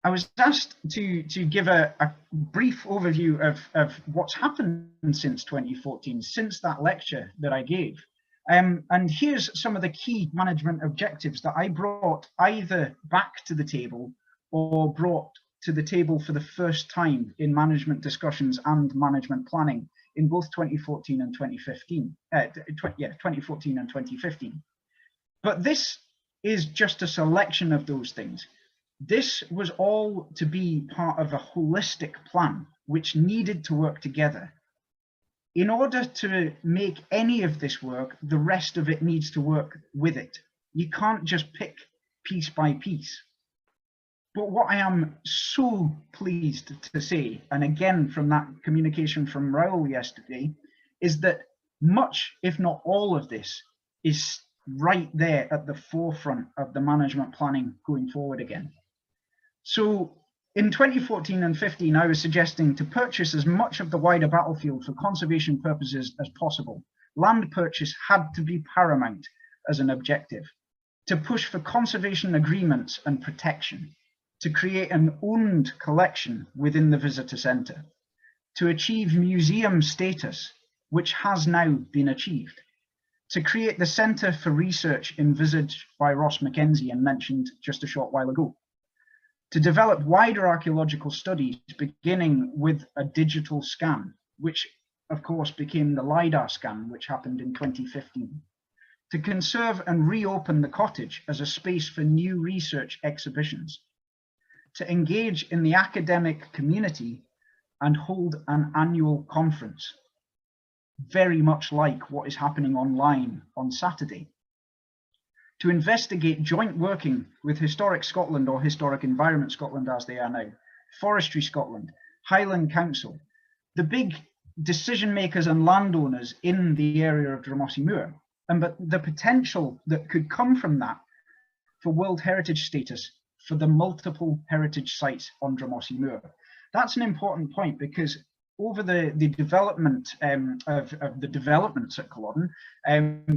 I was asked to give a brief overview of what's happened since 2014, since that lecture that I gave. And here's some of the key management objectives that I brought either back to the table or brought to the table for the first time in management discussions and management planning in both 2014 and 2015. 2014 and 2015. But this is just a selection of those things. This was all to be part of a holistic plan which needed to work together. In order to make any of this work, the rest of it needs to work with it. You can't just pick piece by piece. But what I am so pleased to say, and again from that communication from Raoul yesterday, is that much, if not all of this, is right there at the forefront of the management planning going forward again. So in 2014 and 15, I was suggesting to purchase as much of the wider battlefield for conservation purposes as possible. Land purchase had to be paramount as an objective. To push for conservation agreements and protection. To create an owned collection within the visitor centre. To achieve museum status, which has now been achieved. To create the Centre for Research envisaged by Grant McKenzie and mentioned just a short while ago. To develop wider archaeological studies, beginning with a digital scan, which of course became the LiDAR scan, which happened in 2015. To conserve and reopen the cottage as a space for new research exhibitions. To engage in the academic community and hold an annual conference, very much like what is happening online on Saturday. To investigate joint working with Historic Scotland or Historic Environment Scotland as they are now, Forestry Scotland, Highland Council, the big decision makers and landowners in the area of Drumossie Moor, and but the potential that could come from that for World Heritage status for the multiple heritage sites on Drumossie Moor. That's an important point because over the development of the developments at Culloden,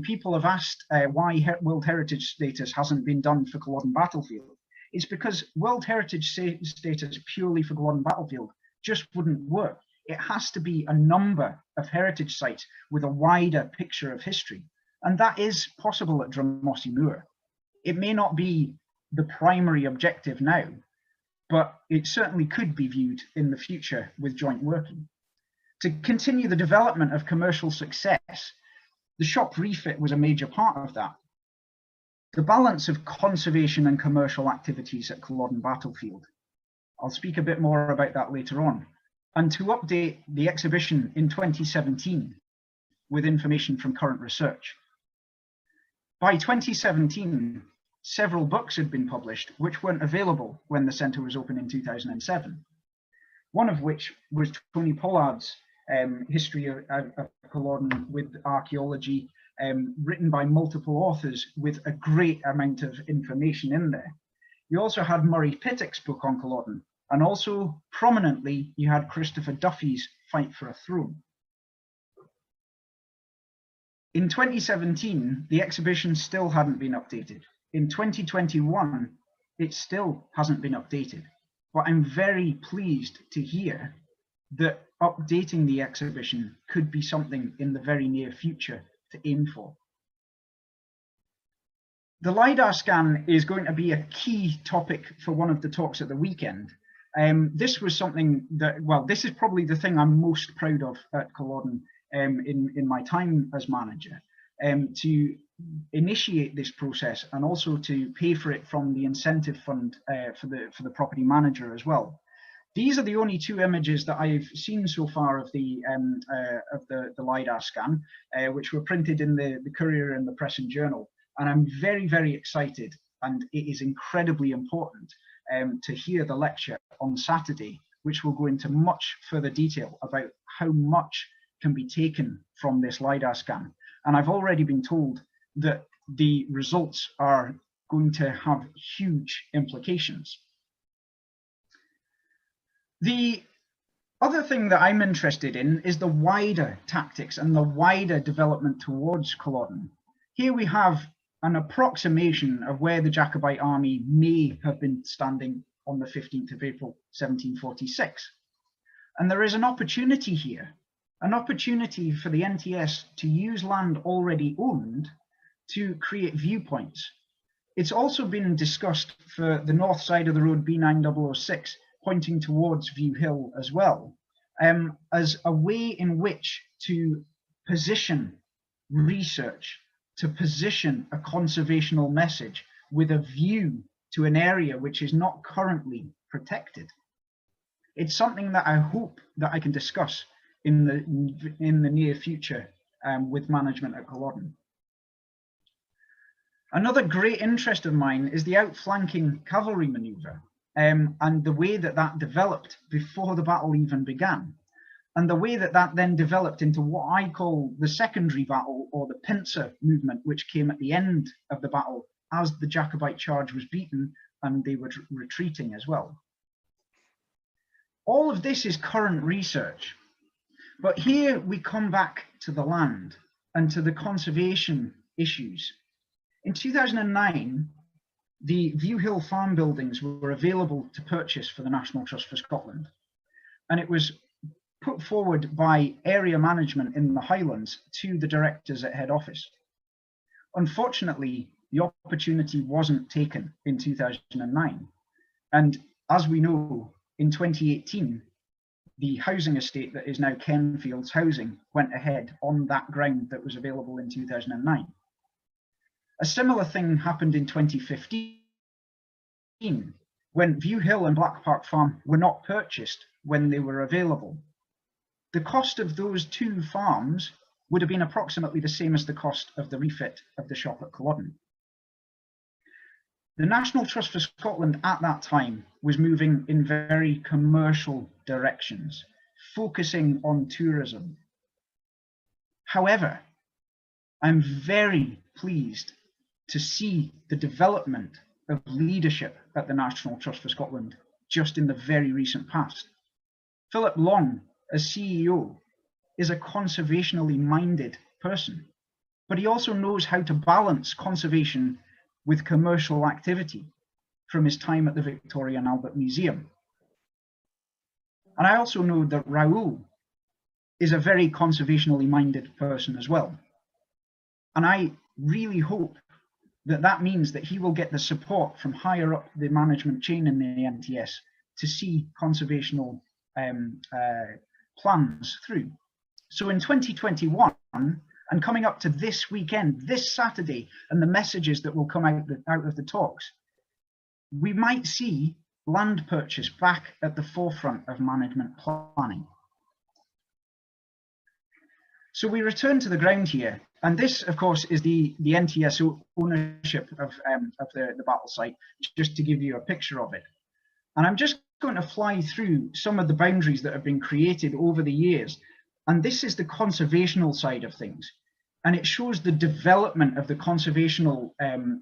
people have asked why World Heritage status hasn't been done for Culloden Battlefield. It's because World Heritage status purely for Culloden Battlefield just wouldn't work. It has to be a number of heritage sites with a wider picture of history. And that is possible at Drumossie Moor. It may not be the primary objective now, but it certainly could be viewed in the future with joint working. To continue the development of commercial success, the shop refit was a major part of that. The balance of conservation and commercial activities at Culloden Battlefield. I'll speak a bit more about that later on. And to update the exhibition in 2017 with information from current research. By 2017, several books had been published which weren't available when the centre was open in 2007. One of which was Tony Pollard's History of Culloden with Archaeology, written by multiple authors with a great amount of information in there. You also had Murray Pittock's book on Culloden, and also prominently you had Christopher Duffy's Fight for a Throne. In 2017, the exhibition still hadn't been updated. In 2021, it still hasn't been updated, but I'm very pleased to hear that updating the exhibition could be something in the very near future to aim for. The LiDAR scan is going to be a key topic for one of the talks at the weekend. This was something that, well, this is probably the thing I'm most proud of at Culloden in my time as manager, to initiate this process and also to pay for it from the incentive fund for the property manager as well. These are the only two images that I've seen so far of the LiDAR scan, which were printed in the Courier and the Press and Journal. And I'm very, very excited, and it is incredibly important to hear the lecture on Saturday, which will go into much further detail about how much can be taken from this LiDAR scan. And I've already been told that the results are going to have huge implications. The other thing that I'm interested in is the wider tactics and the wider development towards Culloden. Here we have an approximation of where the Jacobite army may have been standing on the 15th of April 1746. And there is an opportunity here, an opportunity for the NTS to use land already owned to create viewpoints. It's also been discussed for the north side of the road B9006, pointing towards Viewhill as well, as a way in which to position research, to position a conservational message with a view to an area which is not currently protected. It's something that I hope that I can discuss in the near future with management at Culloden. Another great interest of mine is the outflanking cavalry manoeuvre and the way that that developed before the battle even began, and the way that that then developed into what I call the secondary battle, or the pincer movement, which came at the end of the battle as the Jacobite charge was beaten and they were retreating as well. All of this is current research, but here we come back to the land and to the conservation issues. In 2009, the Viewhill Farm buildings were available to purchase for the National Trust for Scotland, and it was put forward by area management in the Highlands to the directors at head office. Unfortunately, the opportunity wasn't taken in 2009, and as we know, in 2018, the housing estate that is now Kenfield's Housing went ahead on that ground that was available in 2009. A similar thing happened in 2015 when Viewhill and Black Park Farm were not purchased when they were available. The cost of those two farms would have been approximately the same as the cost of the refit of the shop at Culloden. The National Trust for Scotland at that time was moving in very commercial directions, focusing on tourism. However, I'm very pleased to see the development of leadership at the National Trust for Scotland just in the very recent past. Philip Long, as CEO, is a conservationally minded person, but he also knows how to balance conservation with commercial activity from his time at the Victoria and Albert Museum. And I also know that Raoul is a very conservationally minded person as well. And I really hope that that means that he will get the support from higher up the management chain in the NTS to see conservational plans through. So in 2021, and coming up to this weekend, this Saturday, and the messages that will come out of the talks, we might see land purchase back at the forefront of management planning. So we return to the ground here, and this, of course, is the NTS ownership of the battle site, just to give you a picture of it. And I'm just going to fly through some of the boundaries that have been created over the years. And this is the conservational side of things. And it shows the development of the conservational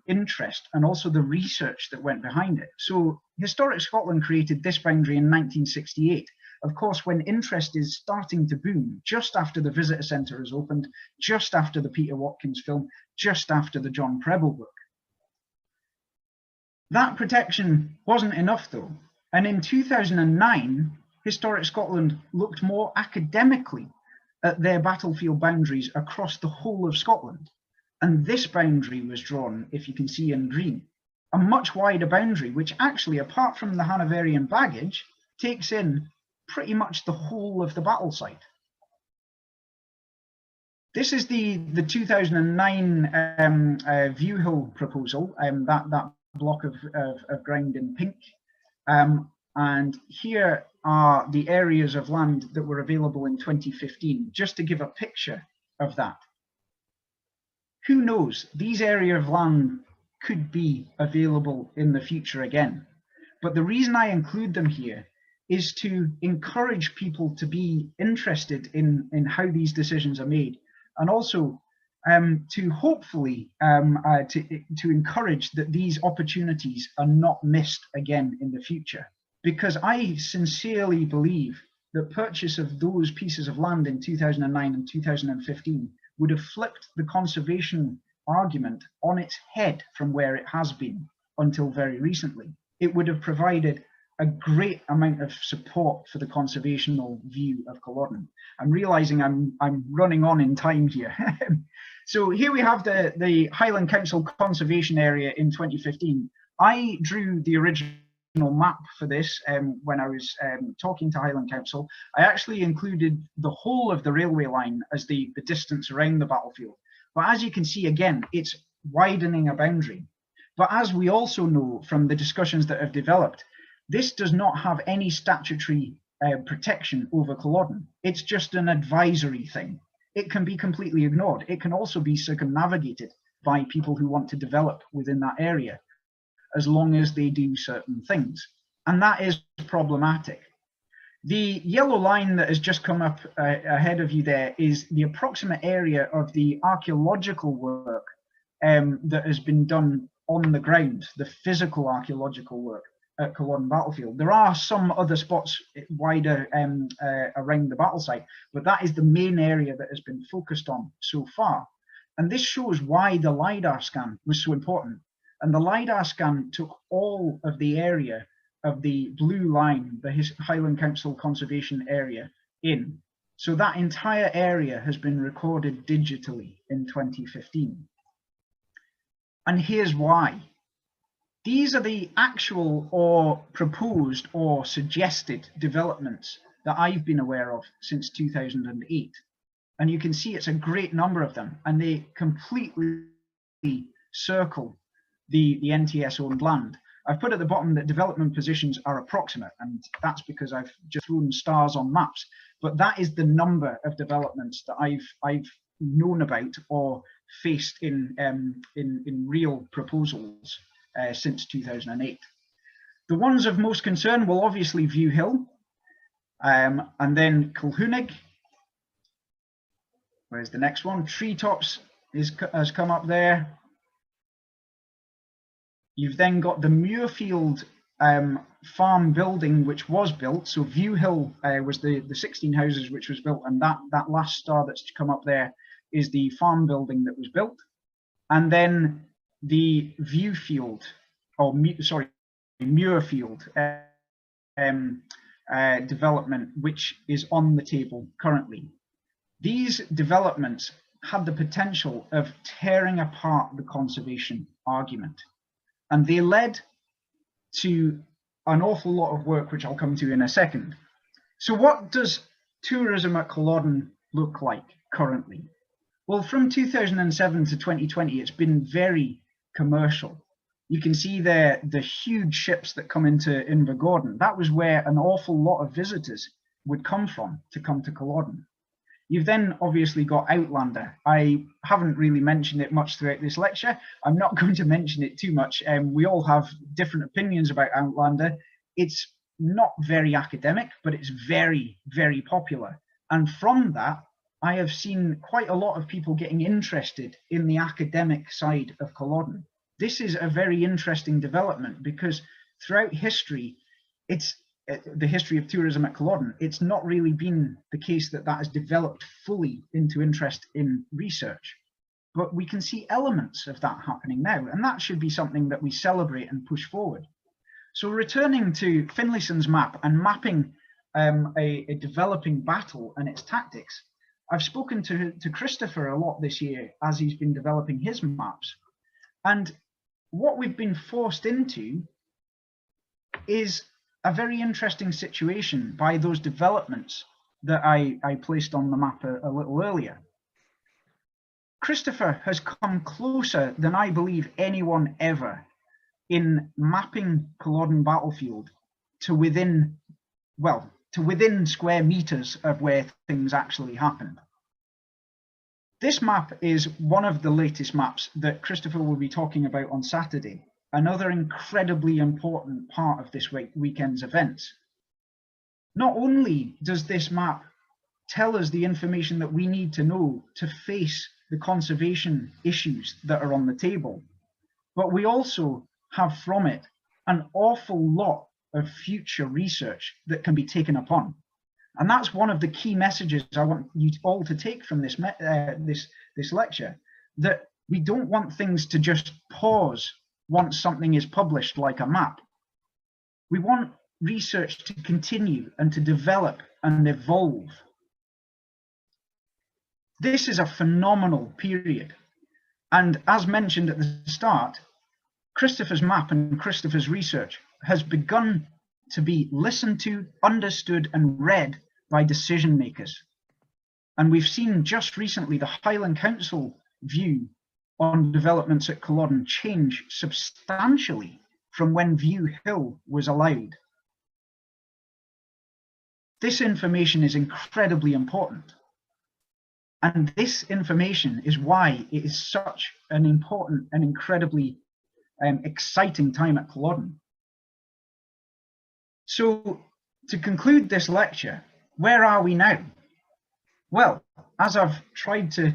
interest and also the research that went behind it. So Historic Scotland created this boundary in 1968. Of course, when interest is starting to boom, just after the visitor centre is opened, just after the Peter Watkins film, just after the John Preble book. That protection wasn't enough though. And in 2009, Historic Scotland looked more academically at their battlefield boundaries across the whole of Scotland. And this boundary was drawn, if you can see in green, a much wider boundary, which actually, apart from the Hanoverian baggage, takes in pretty much the whole of the battle site. This is the 2009 Viewhill proposal, that block of ground in pink. And here are the areas of land that were available in 2015, just to give a picture of that. Who knows, these areas of land could be available in the future again. But the reason I include them here is to encourage people to be interested in how these decisions are made, and also to hopefully to encourage that these opportunities are not missed again in the future. Because I sincerely believe that purchase of those pieces of land in 2009 and 2015 would have flipped the conservation argument on its head from where it has been until very recently. It would have provided a great amount of support for the conservational view of Culloden. I'm realizing I'm running on in time here. So here we have the Highland Council Conservation Area in 2015. I drew the original map for this when I was talking to Highland Council. I actually included the whole of the railway line as the distance around the battlefield. But as you can see, again, it's widening a boundary. But as we also know from the discussions that have developed, this does not have any statutory protection over Culloden. It's just an advisory thing. It can be completely ignored. It can also be circumnavigated by people who want to develop within that area, as long as they do certain things. And that is problematic. The yellow line that has just come up ahead of you there is the approximate area of the archaeological work that has been done on the ground, the physical archaeological work at Culloden Battlefield. There are some other spots wider around the battle site, but that is the main area that has been focused on so far. And this shows why the LiDAR scan was so important. And the LiDAR scan took all of the area of the blue line, the Highland Council Conservation Area, in. So that entire area has been recorded digitally in 2015. And here's why. These are the actual or proposed or suggested developments that I've been aware of since 2008. And you can see it's a great number of them, and they completely circle the NTS-owned land. I've put at the bottom that development positions are approximate, and that's because I've just thrown stars on maps. But that is the number of developments that I've known about or faced in real proposals since 2008. The ones of most concern will obviously Viewhill, and then Culhunig. Where's the next one? Treetops has come up there. You've then got the Muirfield farm building, which was built. So Viewhill was the 16 houses which was built, and that last star that's come up there is the farm building that was built. And then the Viewfield, or sorry, Muirfield development, which is on the table currently. These developments had the potential of tearing apart the conservation argument. And they led to an awful lot of work, which I'll come to in a second. So what does tourism at Culloden look like currently? Well, from 2007 to 2020, it's been very commercial. You can see there the huge ships that come into Invergordon. That was where an awful lot of visitors would come from to come to Culloden. You've then obviously got Outlander. I haven't really mentioned it much throughout this lecture. I'm not going to mention it too much. We all have different opinions about Outlander. It's not very academic, but it's very, very popular. And from that, I have seen quite a lot of people getting interested in the academic side of Culloden. This is a very interesting development because throughout history, the history of tourism at Culloden, it's not really been the case that has developed fully into interest in research. But we can see elements of that happening now, and that should be something that we celebrate and push forward. So returning to Finlayson's map and mapping a developing battle and its tactics, I've spoken to Christopher a lot this year as he's been developing his maps. And what we've been forced into is a very interesting situation by those developments that I placed on the map a little earlier. Christopher has come closer than I believe anyone ever in mapping Culloden Battlefield to within square meters of where things actually happened. This map is one of the latest maps that Christopher will be talking about on Saturday, another incredibly important part of this weekend's events. Not only does this map tell us the information that we need to know to face the conservation issues that are on the table, but we also have from it an awful lot of future research that can be taken upon. And that's one of the key messages I want you all to take from this lecture, that we don't want things to just pause once something is published like a map. We want research to continue and to develop and evolve. This is a phenomenal period. And as mentioned at the start, Christopher's map and Christopher's research has begun to be listened to, understood, and read by decision makers. And we've seen just recently the Highland Council view on developments at Culloden change substantially from when Viewhill was allowed. This information is incredibly important. And this information is why it is such an important and incredibly exciting time at Culloden. So to conclude this lecture, where are we now? Well, as I've tried to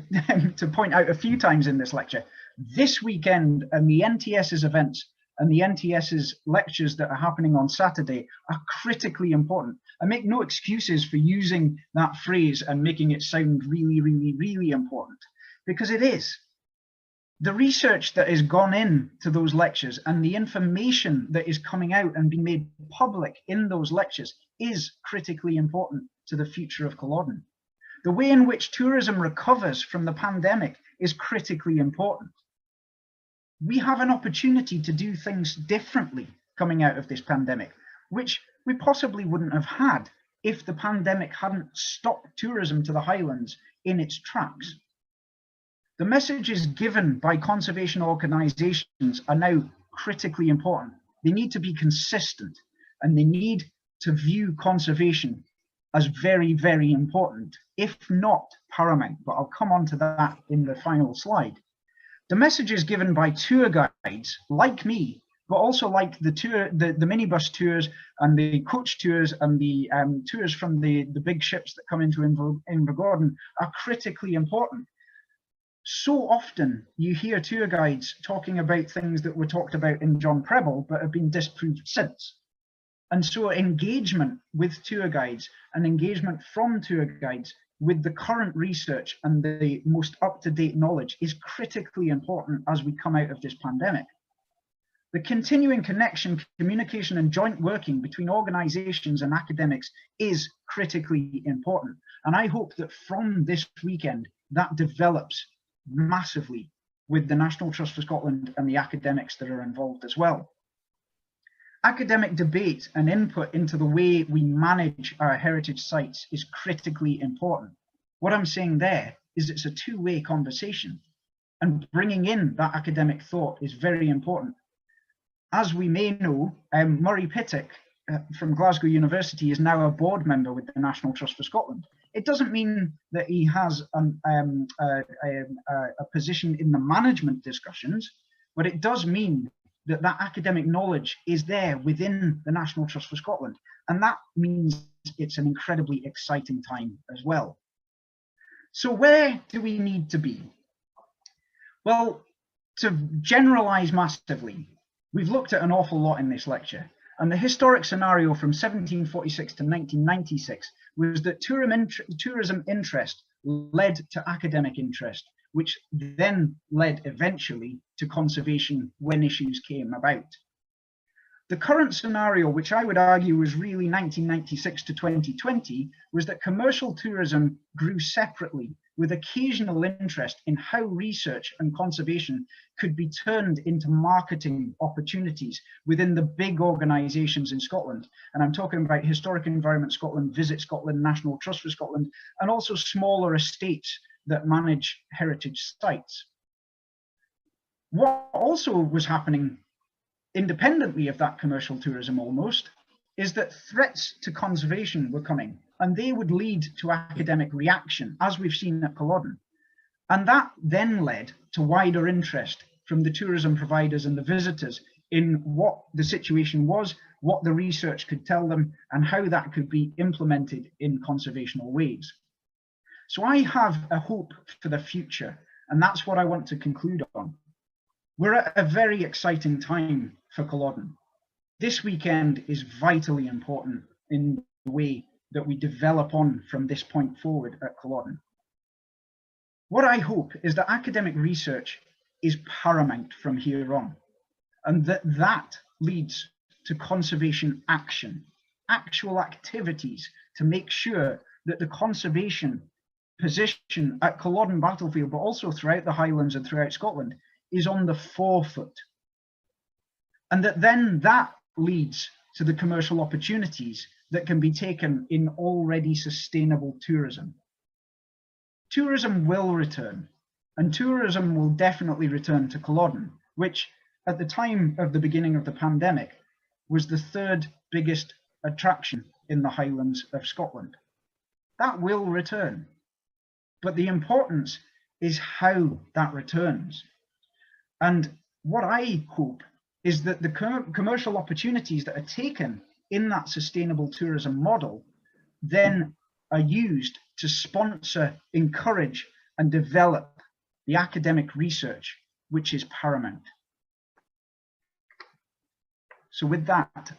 point out a few times in this lecture, this weekend and the NTS's events and the NTS's lectures that are happening on Saturday are critically important. I make no excuses for using that phrase and making it sound really, really, really important, because it is. The research that has gone into those lectures and the information that is coming out and being made public in those lectures is critically important to the future of Culloden. The way in which tourism recovers from the pandemic is critically important. We have an opportunity to do things differently coming out of this pandemic, which we possibly wouldn't have had if the pandemic hadn't stopped tourism to the Highlands in its tracks. The messages given by conservation organisations are now critically important. They need to be consistent, and they need to view conservation as very, very important, if not paramount, but I'll come on to that in the final slide. The messages given by tour guides like me, but also like the minibus tours and the coach tours and the tours from the big ships that come into Invergordon are critically important. So often you hear tour guides talking about things that were talked about in John Preble but have been disproved since. And so engagement with tour guides and engagement from tour guides with the current research and the most up-to-date knowledge is critically important as we come out of this pandemic. The continuing connection, communication, and joint working between organisations and academics is critically important. And I hope that from this weekend, that develops massively with the National Trust for Scotland and the academics that are involved as well. Academic debate and input into the way we manage our heritage sites is critically important. What I'm saying there is it's a two-way conversation, and bringing in that academic thought is very important. As we may know, Murray Pittock from Glasgow University is now a board member with the National Trust for Scotland. It doesn't mean that he has a position in the management discussions, but it does mean that that academic knowledge is there within the National Trust for Scotland. And that means it's an incredibly exciting time as well. So where do we need to be? Well, to generalize massively, we've looked at an awful lot in this lecture. And the historic scenario from 1746 to 1996 was that tourism interest led to academic interest, which then led eventually to conservation when issues came about. The current scenario, which I would argue was really 1996 to 2020, was that commercial tourism grew separately with occasional interest in how research and conservation could be turned into marketing opportunities within the big organisations in Scotland. And I'm talking about Historic Environment Scotland, Visit Scotland, National Trust for Scotland, and also smaller estates that manage heritage sites. What also was happening independently of that commercial tourism almost, is that threats to conservation were coming, and they would lead to academic reaction, as we've seen at Culloden. And that then led to wider interest from the tourism providers and the visitors in what the situation was, what the research could tell them, and how that could be implemented in conservational ways. So I have a hope for the future, and that's what I want to conclude on. We're at a very exciting time for Culloden. This weekend is vitally important in the way that we develop on from this point forward at Culloden. What I hope is that academic research is paramount from here on, and that leads to conservation action actual activities to make sure that the conservation position at Culloden Battlefield, but also throughout the Highlands and throughout Scotland, is on the forefoot. And that leads to the commercial opportunities that can be taken in already sustainable tourism. Tourism will return, and tourism will definitely return to Culloden, which at the time of the beginning of the pandemic was the third biggest attraction in the Highlands of Scotland. That will return, but the importance is how that returns. And what I hope is that the commercial opportunities that are taken in that sustainable tourism model then are used to sponsor, encourage, and develop the academic research, which is paramount. So with that,